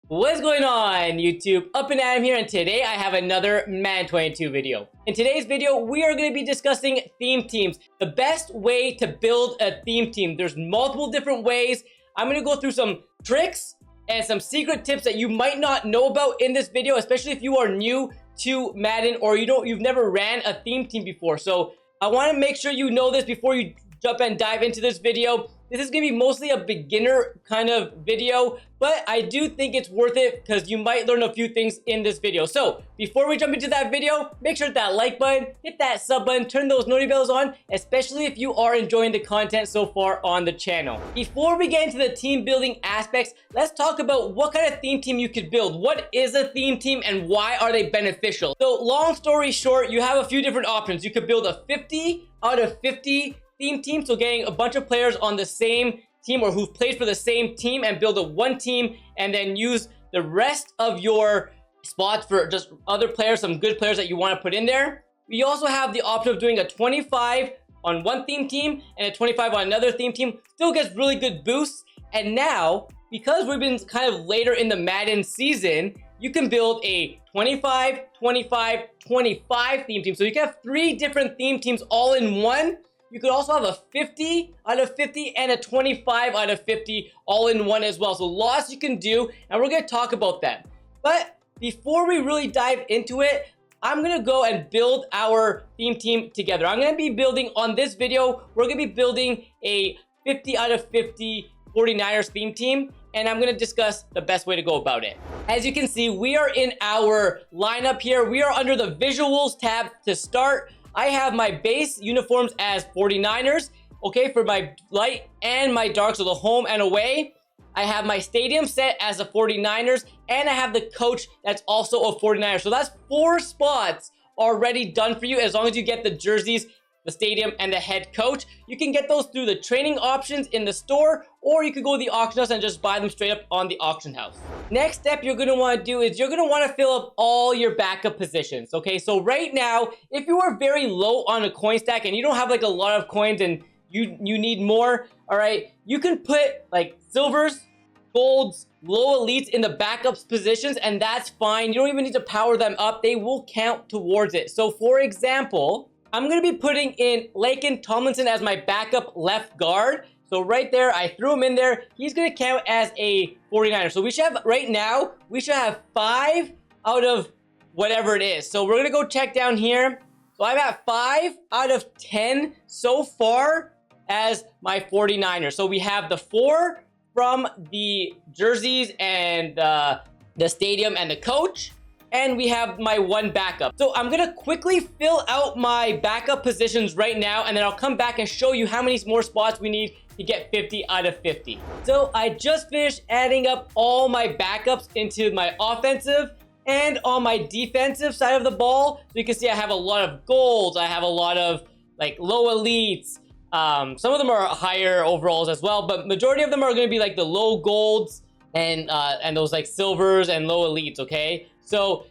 What's going on, YouTube? Up and Adam here, and today I have another Madden 22 video. In today's video, we are going to be discussing theme teams, the best way to build a theme team. There's multiple different ways. I'm going to go through some tricks and some secret tips that you might not know about in this video, especially if you are new to Madden or you've never ran a theme team before. So I want to make sure you know this before you jump and dive into this video. This is going to be mostly a beginner kind of video, but I do think it's worth it because you might learn a few things in this video. So before we jump into that video, make sure that like button, hit that sub button, turn those notification bells on, especially if you are enjoying the content so far on the channel. Before we get into the team building aspects, let's talk about what kind of theme team you could build. What is a theme team and why are they beneficial? So long story short, you have a few different options. You could build a 50 out of 50 theme team, so getting a bunch of players on the same team or who've played for the same team and build a one team and then use the rest of your spots for just other players, some good players that you want to put in there. We also have the option of doing a 25 on one theme team and a 25 on another theme team. Still gets really good boosts. And now, because we've been kind of later in the Madden season, you can build a 25, 25, 25 theme team. So you can have 3 different theme teams all in one. You could also have a 50 out of 50 and a 25 out of 50 all in one as well. So lots you can do, and we're going to talk about that. But before we really dive into it, I'm going to go and build our theme team together. I'm going to be building on this video. We're going to be building a 50 out of 50 49ers theme team, and I'm going to discuss the best way to go about it. As you can see, we are in our lineup here. We are under the visuals tab to start. I have my base uniforms as 49ers, okay, for my light and my dark, so the home and away. I have my stadium set as a 49ers, and I have the coach that's also a 49er. So that's 4 spots already done for you as long as you get the jerseys, the stadium, and the head coach. You can get those through the training options in the store, or you could go to the auction house and just buy them straight up on the auction house. Next step you're going to want to do is you're going to want to fill up all your backup positions. Okay, so right now, if you are very low on a coin stack and you don't have like a lot of coins and you need more, all right, you can put like silvers, golds, low elites in the backups positions, and that's fine. You don't even need to power them up. They will count towards it. So for example, I'm going to be putting in Laken Tomlinson as my backup left guard. So right there, I threw him in there. He's going to count as a 49er. So we should have, right now, we should have 5 out of whatever it is. So we're going to go check down here. So I've got 5 out of 10 so far as my 49er. So we have the 4 from the jerseys and the stadium and the coach. And we have my 1 backup. So I'm going to quickly fill out my backup positions right now, and then I'll come back and show you how many more spots we need to get 50 out of 50. So I just finished adding up all my backups into my offensive and on my defensive side of the ball. So you can see I have a lot of golds. I have a lot of like low elites. Some of them are higher overalls as well, but majority of them are going to be like the low golds and those like silvers and low elites, okay? So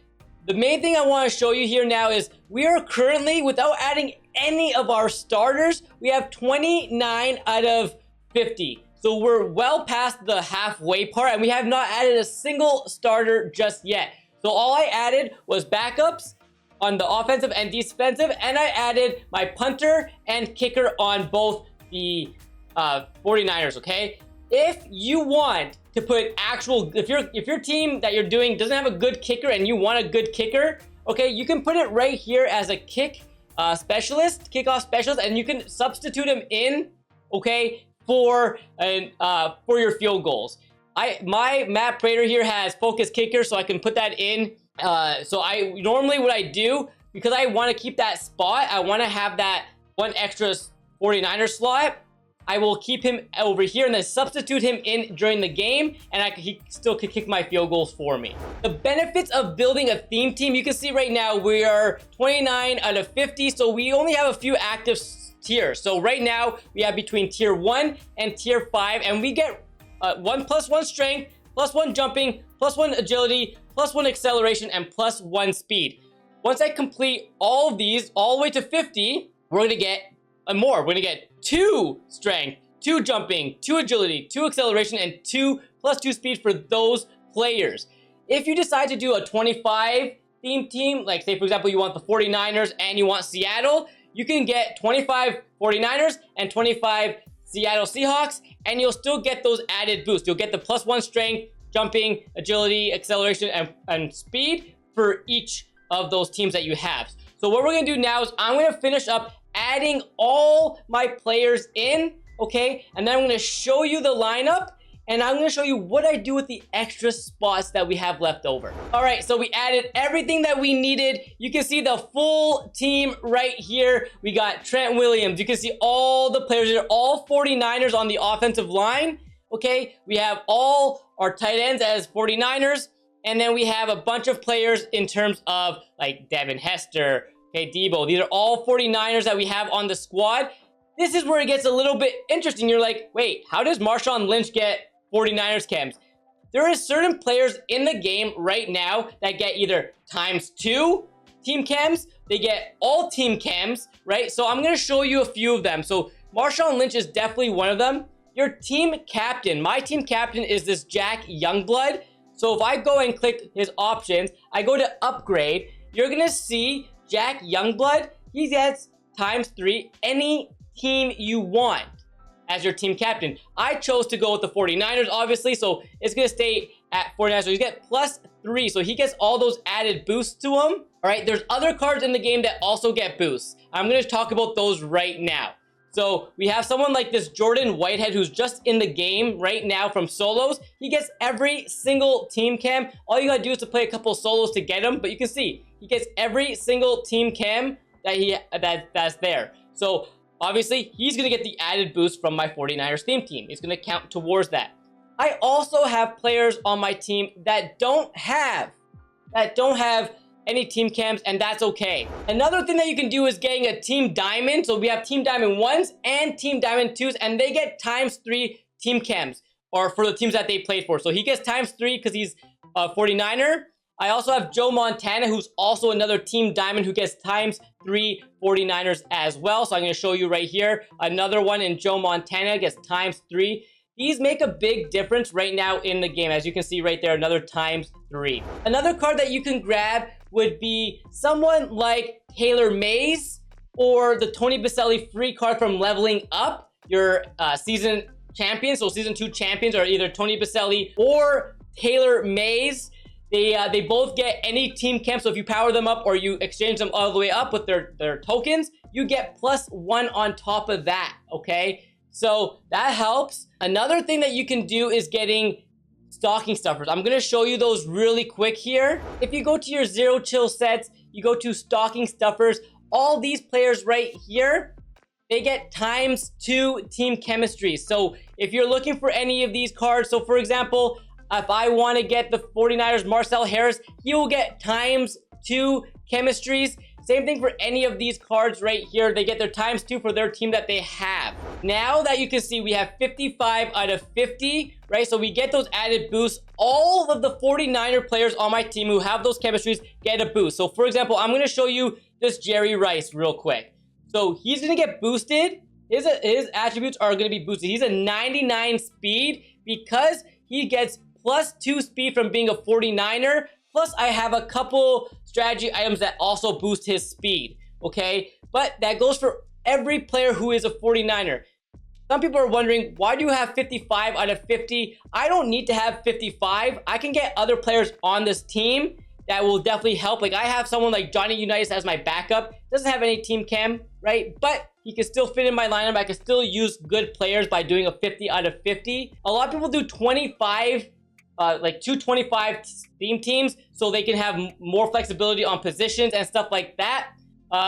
the main thing I want to show you here now is we are currently, without adding any of our starters, we have 29 out of 50. So we're well past the halfway part, and we have not added a single starter just yet. So all I added was backups on the offensive and defensive, and I added my punter and kicker on both the 49ers, okay? If you want to put actual, if your team that you're doing doesn't have a good kicker and you want a good kicker, okay, you can put it right here as a kickoff specialist, and you can substitute him in, okay, for your field goals. My Matt Prater here has focus kicker, so I can put that in. So I normally what I do, because I want to keep that spot, I want to have that 1 extra 49er slot. I will keep him over here and then substitute him in during the game, and he still could kick my field goals for me. The benefits of building a theme team, you can see right now we are 29 out of 50, so we only have a few active tiers. So right now we have between tier 1 and tier 5, and we get 1 plus 1 strength, plus 1 jumping, plus 1 agility, plus 1 acceleration, and plus 1 speed. Once I complete all of these, all the way to 50, we're going to get more. We're going to get 2 strength, 2 jumping, 2 agility, 2 acceleration, and 2 plus 2 speed for those players. If you decide to do a 25 theme team, like say for example you want the 49ers and you want Seattle, you can get 25 49ers and 25 Seattle Seahawks, and you'll still get those added boosts. You'll get the +1 strength, jumping, agility, acceleration, and speed for each of those teams that you have. So what we're gonna do now is I'm gonna finish up adding all my players in, okay? And then I'm gonna show you the lineup, and I'm gonna show you what I do with the extra spots that we have left over. All right, so we added everything that we needed. You can see the full team right here. We got Trent Williams. You can see all the players here, all 49ers on the offensive line, okay? We have all our tight ends as 49ers, and then we have a bunch of players in terms of like Devin Hester, okay, Debo. These are all 49ers that we have on the squad. This is where it gets a little bit interesting. You're like, wait, how does Marshawn Lynch get 49ers chems? There is certain players in the game right now that get either ×2 team chems, they get all team chems, right? So I'm gonna show you a few of them. So Marshawn Lynch is definitely one of them. Your team captain, my team captain is this Jack Youngblood. So if I go and click his options, I go to upgrade, you're gonna see Jack Youngblood, he gets ×3 any team you want as your team captain. I chose to go with the 49ers, obviously, so it's gonna stay at 49ers. So you get +3, so he gets all those added boosts to him. All right, there's other cards in the game that also get boosts. I'm gonna talk about those right now. So we have someone like this Jordan Whitehead who's just in the game right now from solos. He gets every single team cam. All you gotta do is to play a couple solos to get him, but you can see he gets every single team cam that's there. So obviously, he's going to get the added boost from my 49ers theme team. It's going to count towards that. I also have players on my team that don't have any team cams, and that's okay. Another thing that you can do is getting a team diamond. So we have team diamond 1s and team diamond 2s, and they get ×3 team cams, or for the teams that they played for. So he gets ×3 because he's a 49er. I also have Joe Montana, who's also another team diamond who gets ×3 49ers as well. So I'm going to show you right here. Another one in Joe Montana gets ×3. These make a big difference right now in the game. As you can see right there, another ×3. Another card that you can grab would be someone like Taylor Mays or the Tony Baselli free card from Leveling Up, your season champions. So season 2 champions are either Tony Baselli or Taylor Mays. They both get any team camp, so if you power them up or you exchange them all the way up with their tokens, you get +1 on top of that, okay? So that helps. Another thing that you can do is getting stocking stuffers. I'm gonna show you those really quick here. If you go to your Zero Chill sets, you go to stocking stuffers, all these players right here, they get ×2 team chemistry. So if you're looking for any of these cards, so for example, if I want to get the 49ers Marcel Harris, he will get ×2 chemistries. Same thing for any of these cards right here. They get their ×2 for their team that they have. Now that you can see, we have 55 out of 50, right? So we get those added boosts. All of the 49er players on my team who have those chemistries get a boost. So for example, I'm going to show you this Jerry Rice real quick. So he's going to get boosted. His attributes are going to be boosted. He's a 99 speed because he gets +2 speed from being a 49er. Plus, I have a couple strategy items that also boost his speed, okay? But that goes for every player who is a 49er. Some people are wondering, why do you have 55 out of 50? I don't need to have 55. I can get other players on this team that will definitely help. Like, I have someone like Johnny Unitas as my backup. Doesn't have any team chem, right? But he can still fit in my lineup. I can still use good players by doing a 50 out of 50. A lot of people do 25 like 225 theme teams so they can have more flexibility on positions and stuff like that.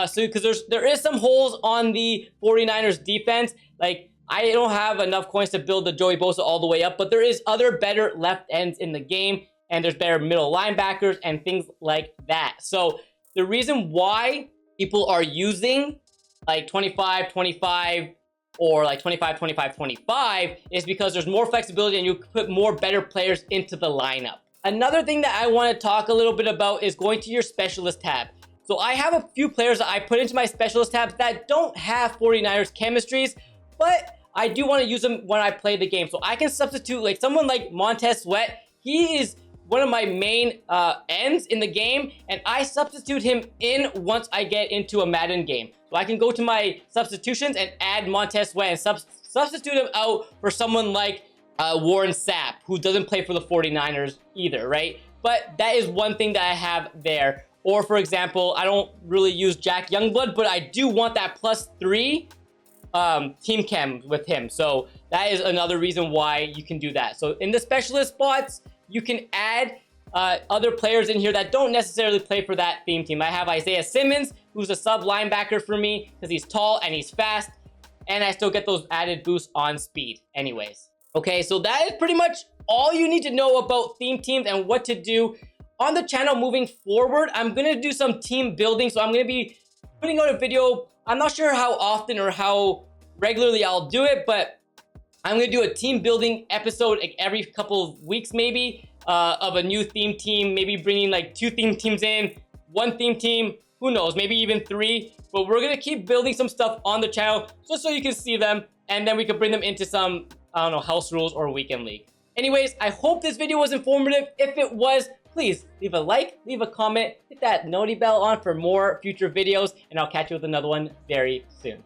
So because there is some holes on the 49ers defense. Like, I don't have enough coins to build the Joey Bosa all the way up, but there is other better left ends in the game, and there's better middle linebackers and things like that. So the reason why people are using like 25 25 or like 25, 25, 25 is because there's more flexibility and you put more better players into the lineup. Another thing that I want to talk a little bit about is going to your specialist tab. So I have a few players that I put into my specialist tabs that don't have 49ers chemistries, but I do want to use them when I play the game. So I can substitute like someone like Montez Sweat. He is one of my main ends in the game, and I substitute him in once I get into a Madden game. So I can go to my substitutions and add Montez Sweat and substitute him out for someone like Warren Sapp, who doesn't play for the 49ers either, right? But that is one thing that I have there. Or, for example, I don't really use Jack Youngblood, but I do want that +3 team chem with him. So that is another reason why you can do that. So in the specialist spots, you can add other players in here that don't necessarily play for that theme team. I have Isaiah Simmons, who's a sub linebacker for me because he's tall and he's fast, and I still get those added boosts on speed anyways. Okay, so that is pretty much all you need to know about theme teams and what to do on the channel moving forward. I'm gonna do some team building, so I'm gonna be putting out a video. I'm not sure how often or how regularly I'll do it, but I'm gonna do a team building episode like every couple of weeks maybe, of a new theme team, maybe bringing like 2 theme teams in, 1 theme team, who knows, maybe even 3. But we're gonna keep building some stuff on the channel just so you can see them, and then we can bring them into some, I don't know, house rules or weekend league. Anyways, I hope this video was informative. If it was, please leave a like, leave a comment, hit that noti bell on for more future videos, and I'll catch you with another one very soon.